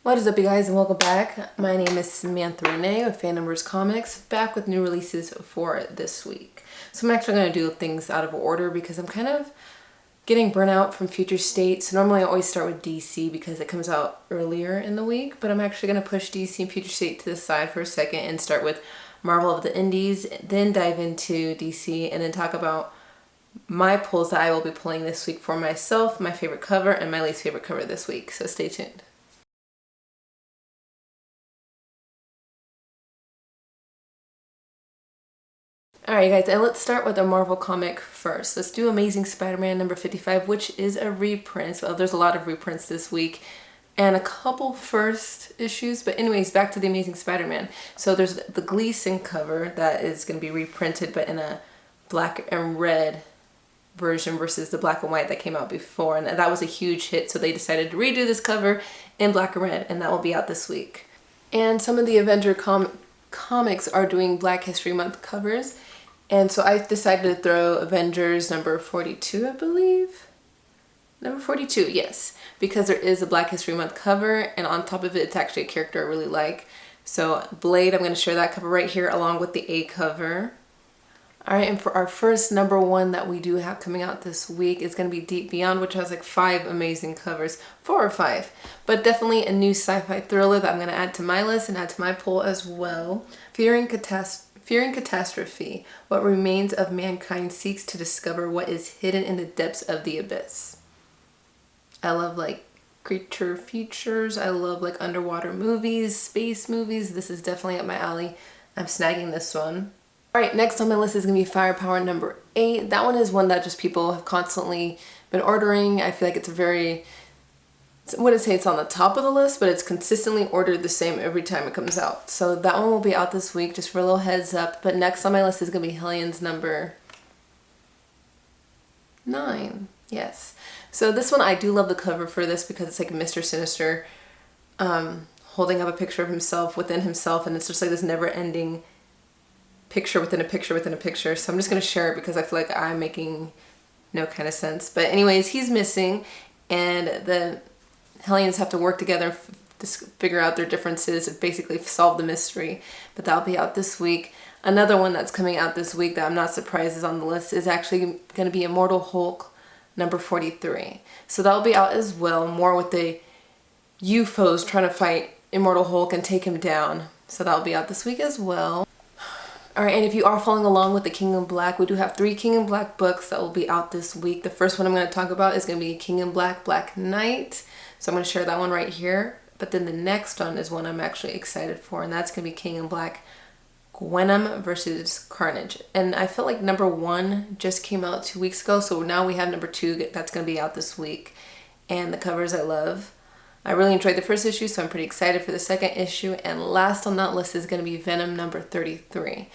What is up, you guys, and welcome back. My name is Samantha Renee with Fandomverse Comics, back with new releases for this week. So I'm actually going to do things out of order because I'm kind of getting burnt out from Future State. So normally I always start with DC because it comes out earlier in the week, but I'm actually going to push DC and Future State to the side for a second and start with Marvel of the Indies, then dive into DC, and then talk about my pulls that I will be pulling this week for myself, my favorite cover, and my least favorite cover this week. So stay tuned. Alright guys, and let's start with a Marvel comic first. Let's do Amazing Spider-Man number 55, which is a reprint. Well, there's a lot of reprints this week and a couple first issues, but anyways, back to the Amazing Spider-Man. So there's the Gleason cover that is going to be reprinted, but in a black and red version versus the black and white that came out before, and that was a huge hit, so they decided to redo this cover in black and red, and that will be out this week. And some of the Avenger comics are doing Black History Month covers, and so I decided to throw Avengers number 42, I believe. Number 42, yes, because there is a Black History Month cover, and on top of it, it's actually a character I really like. So Blade, I'm going to share that cover right here along with the A cover. Alright, and for our first number one that we do have coming out this week is going to be Deep Beyond, which has like 5 amazing covers. 4 or 5. But definitely a new sci-fi thriller that I'm going to add to my list and add to my poll as well. Fearing Catastrophe, what remains of mankind seeks to discover what is hidden in the depths of the abyss. I love like creature features. I love like underwater movies, space movies. This is definitely up my alley. I'm snagging this one. Alright, next on my list is going to be Firepower number 8. That one is one that just people have constantly been ordering. I feel like it's a very, I wouldn't say it's on the top of the list, but it's consistently ordered the same every time it comes out. So that one will be out this week, just for a little heads up. But next on my list is going to be Hellions number 9. Yes. So this one, I do love the cover for this because it's like Mr. Sinister holding up a picture of himself within himself, and it's just like this never-ending picture within a picture within a picture. So I'm just going to share it because I feel like I'm making no kind of sense. But anyways, he's missing, and the Hellions have to work together to figure out their differences and basically solve the mystery. But that'll be out this week. Another one that's coming out this week that I'm not surprised is on the list is actually going to be Immortal Hulk number 43. So that'll be out as well, more with the UFOs trying to fight Immortal Hulk and take him down. So that'll be out this week as well. Alright, and if you are following along with the King in Black, we do have 3 King in Black books that will be out this week. The first one I'm going to talk about is going to be King in Black, Black Knight. So I'm going to share that one right here. But then the next one is one I'm actually excited for, and that's going to be King in Black, Venom versus Carnage. And I felt like number 1 just came out 2 weeks ago, so now we have number 2 that's going to be out this week. And the covers I love. I really enjoyed the first issue, so I'm pretty excited for the second issue. And last on that list is going to be Venom number 33.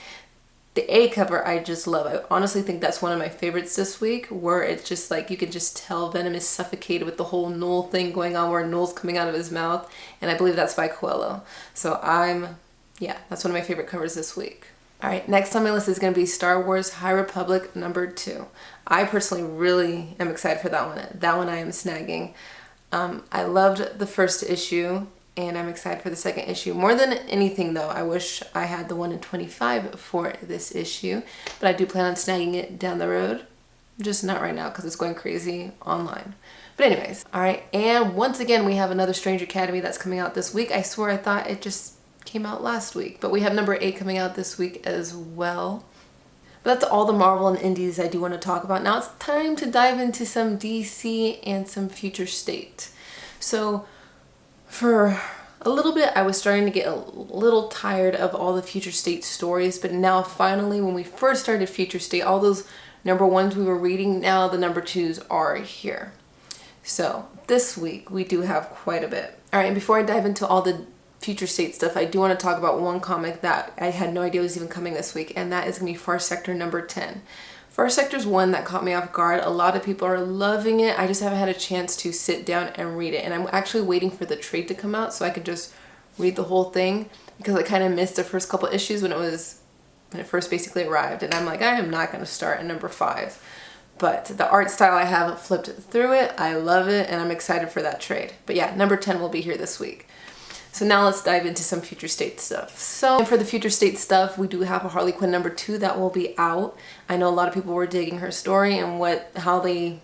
The A cover I just love. I honestly think that's one of my favorites this week, where it's just like you can just tell Venom is suffocated with the whole Null thing going on, where Null's coming out of his mouth. And I believe that's by Coelho. So that's one of my favorite covers this week. Alright, next on my list is going to be Star Wars High Republic number 2. I personally really am excited for that one. That one I am snagging. I loved the first issue, and I'm excited for the second issue. More than anything, though, I wish I had the 1 in 25 for this issue, but I do plan on snagging it down the road. Just not right now because it's going crazy online. But anyways, alright, and once again, we have another Strange Academy that's coming out this week. I swear I thought it just came out last week, but we have number 8 coming out this week as well. But that's all the Marvel and Indies I do want to talk about. Now it's time to dive into some DC and some Future State. So for a little bit, I was starting to get a little tired of all the Future State stories, but now finally, when we first started Future State, all those number 1s we were reading, now the number 2s are here. So this week we do have quite a bit. All right, and before I dive into all the Future State stuff, I do want to talk about one comic that I had no idea was even coming this week, and that is going to be Far Sector number 10. Far Sector is one that caught me off guard. A lot of people are loving it. I just haven't had a chance to sit down and read it, and I'm actually waiting for the trade to come out so I can just read the whole thing, because I kind of missed the first couple issues when it first basically arrived, and I'm like, I am not going to start at number 5. But the art style, I have flipped through it. I love it, and I'm excited for that trade. But yeah, number 10 will be here this week. So now let's dive into some future state stuff. So for the future state stuff, we do have a Harley Quinn #2 that will be out. I know a lot of people were digging her story and what they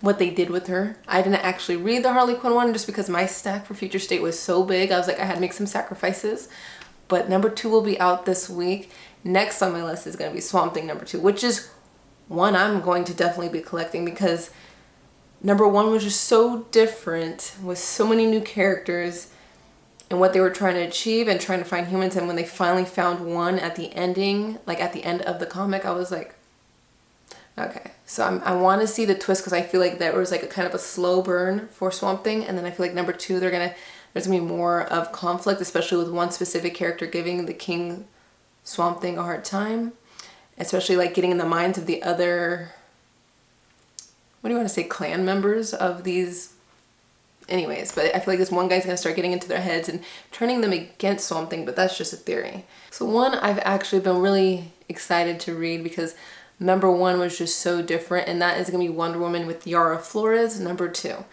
did with her. I didn't actually read the Harley Quinn one just because my stack for future state was so big. I was like, I had to make some sacrifices. But #2 will be out this week. Next on my list is going to be Swamp Thing #2, which is one I'm going to definitely be collecting because #1 was just so different with so many new characters and what they were trying to achieve and trying to find humans. And when they finally found one at the ending, like at the end of the comic, I was like, okay. So I want to see the twist because I feel like there was like a kind of a slow burn for Swamp Thing. And then I feel like #2, there's going to be more of conflict, especially with one specific character giving the King Swamp Thing a hard time. Especially like getting in the minds of the other, what do you want to say, clan members of these. Anyways, but I feel like this one guy's gonna start getting into their heads and turning them against Swamp Thing, but that's just a theory. So one I've actually been really excited to read because #1 was just so different, and that is gonna be Wonder Woman with Yara Flores, #2.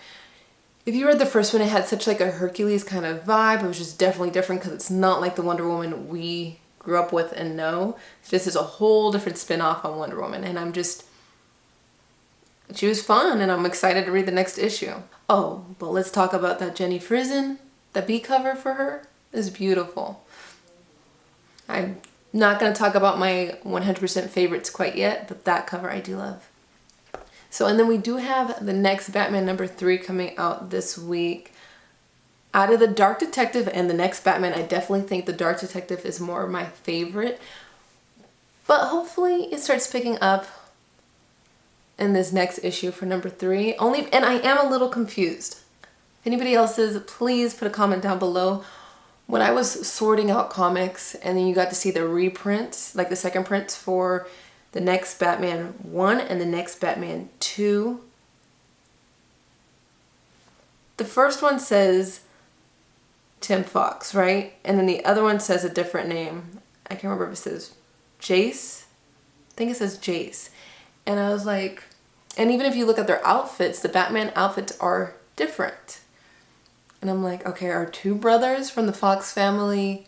If you read the first one, it had such like a Hercules kind of vibe. It was just definitely different because it's not like the Wonder Woman we grew up with and know. This is a whole different spin-off on Wonder Woman, and she was fun, and I'm excited to read the next issue. Oh, but let's talk about that Jenny Frison. The B cover for her is beautiful. I'm not going to talk about my 100% favorites quite yet, but that cover I do love. So, and then we do have the next Batman #3 coming out this week. Out of the Dark Detective and the next Batman, I definitely think the Dark Detective is more my favorite. But hopefully it starts picking up in this next issue for #3. And I am a little confused. If anybody else is, please put a comment down below. When I was sorting out comics and then you got to see the reprints, like the second prints for the next Batman 1 and the next Batman 2. The first one says Tim Fox, right? And then the other one says a different name. I can't remember if it says Jace. I think it says Jace. And I was like, and even if you look at their outfits, the Batman outfits are different. And I'm like, okay, are two brothers from the Fox family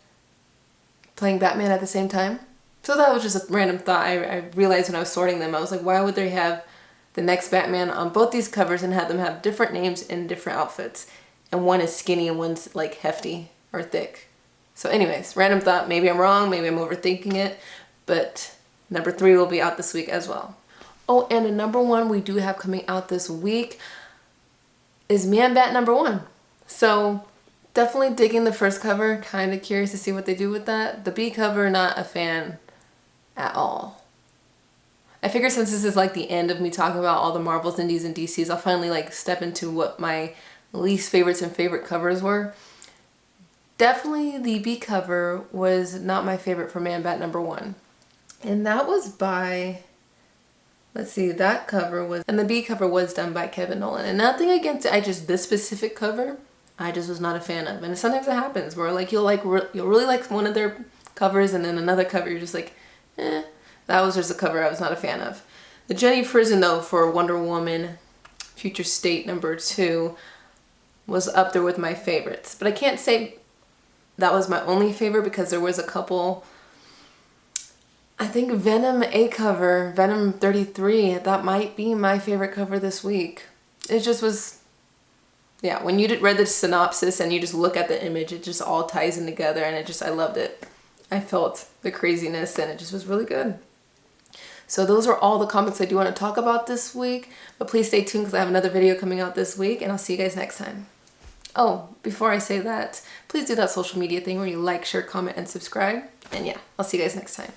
playing Batman at the same time? So that was just a random thought. I realized when I was sorting them, I was like, why would they have the next Batman on both these covers and have them have different names and different outfits? And one is skinny and one's like hefty or thick. So anyways, random thought. Maybe I'm wrong. Maybe I'm overthinking it. But #3 will be out this week as well. Oh, and a #1 we do have coming out this week is Man Bat #1. So definitely digging the first cover. Kind of curious to see what they do with that. The B cover, not a fan at all. I figure since this is like the end of me talking about all the Marvels, Indies, and DCs, I'll finally like step into what my least favorites and favorite covers were. Definitely the B cover was not my favorite for Man Bat #1. And that was by, let's see, that cover was, and the B cover was done by Kevin Nolan. And nothing against it, this specific cover, I just was not a fan of. And sometimes it happens where like you'll really like one of their covers and then another cover you're just like, eh. That was just a cover I was not a fan of. The Jenny Frison though for Wonder Woman Future State #2 was up there with my favorites. But I can't say that was my only favorite because there was a couple. I think Venom A cover, Venom 33, that might be my favorite cover this week. It just was, yeah, when you read the synopsis and you just look at the image, it just all ties in together and I loved it. I felt the craziness and it just was really good. So those are all the comics I do want to talk about this week, but please stay tuned because I have another video coming out this week and I'll see you guys next time. Oh, before I say that, please do that social media thing where you like, share, comment, and subscribe. And yeah, I'll see you guys next time.